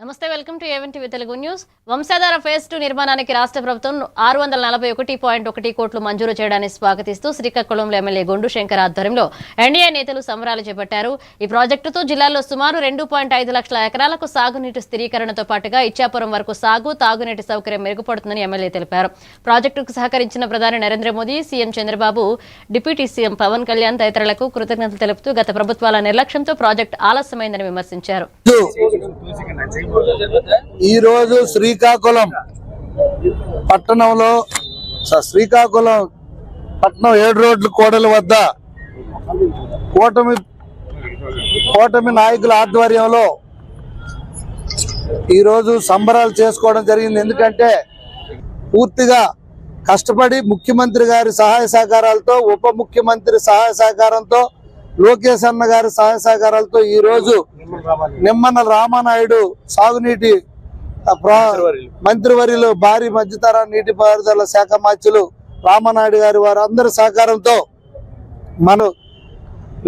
నమస్తే, welcome to ఏవెన్ TV Telugu news. Vamsadhara phase 2 నిర్మాణానికి రాష్ట్ర ప్రభుత్వం 641.1 కోట్లు మంజూరు చేయడాన్ని స్వాగతిస్తూ శ్రీకాకుళంలో ఎమ్మెల్యే గొండు శంకర్ ఆధ్వర్యంలో ఎన్డీఏ నేతలు సంబరాలు చేపట్టారు. ఈ ప్రాజెక్టుతో జిల్లాలో సుమారు 2.5 లక్షల ఎకరాలకు సాగునీటి స్థిరీకరణతో పాటుగా ఇచ్చాపురం వరకు సాగు, తాగునీటి సౌకర్యం మెరుగుపడుతుందని ఎమ్మెల్యే తెలిపారు. ప్రాజెక్టుకు సహకరించిన ప్రధాని Narendra Modi, CM Chandrababu, deputy CM Pawan Kalyan తదితరులకు కృతజ్ఞతలు తెలుపుతూ గత ప్రభుత్వాల నిర్లక్ష్యంతో ప్రాజెక్టు ఆలస్యమైందని విమర్శించారు. ఈ రోజు శ్రీకాకుళం పట్టణంలో శ్రీకాకుళం పట్టణం 7 రోడ్ల కోడల వద్ద కూటమి నాయకుల ఆధ్వర్యంలో ఈరోజు సంబరాలు చేసుకోవడం జరిగింది. ఎందుకంటే పూర్తిగా కష్టపడి ముఖ్యమంత్రి గారి సహాయ సహకారాలతో, ఉప ముఖ్యమంత్రి సహాయ సహకారంతో, లోకేష్ అన్న గారి సహాయ సహకారాలతో ఈ రోజు నిమ్మన రామానాయుడు సాగునీటి మంత్రివర్యులు, భారీ మధ్యతర నీటిపారుదల శాఖ మంత్రులు రామానాయుడు గారి వారందరి సహకారంతో మన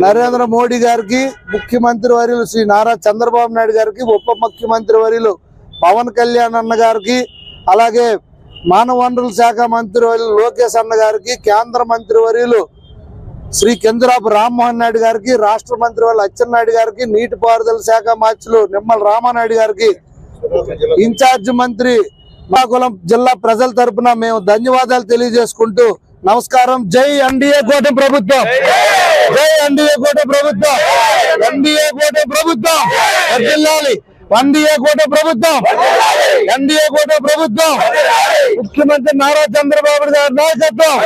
నరేంద్ర మోడీ గారికి, ముఖ్యమంత్రి వర్యులు శ్రీ నారా చంద్రబాబు నాయుడు గారికి, ఉప ముఖ్యమంత్రి వర్యులు పవన్ కళ్యాణ్ అన్న గారికి, అలాగే మానవ వనరుల శాఖ మంత్రి వర్యులు లోకేష్ అన్న గారికి, కేంద్ర మంత్రి వర్యులు శ్రీ కింజరాపు రామ్మోహన్ నాయుడు గారికి, రాష్ట్ర మంత్రి వర్యులు అచ్చెన్నాయుడు గారికి, నీటిపారుదల శాఖ మంత్రులు నిమ్మల రామానాయుడు గారికి, ఇన్ఛార్జ్ మంత్రి శ్రీకాకుళం జిల్లా ప్రజల తరపున మేము ధన్యవాదాలు తెలియజేసుకుంటూ నమస్కారం. జై ఎన్డీఏ కూటమి ప్రభుత్వం, జై ఎన్డీఏ కూటమి ప్రభుత్వం, ఎన్డీఏ కూటమి ప్రభుత్వం జిల్లాలి, ఎన్డీఏ కూటమి ప్రభుత్వం, ఎన్డీఏ కూటమి ప్రభుత్వం, ముఖ్యమంత్రి నారా చంద్రబాబు గారి నాయకత్వం.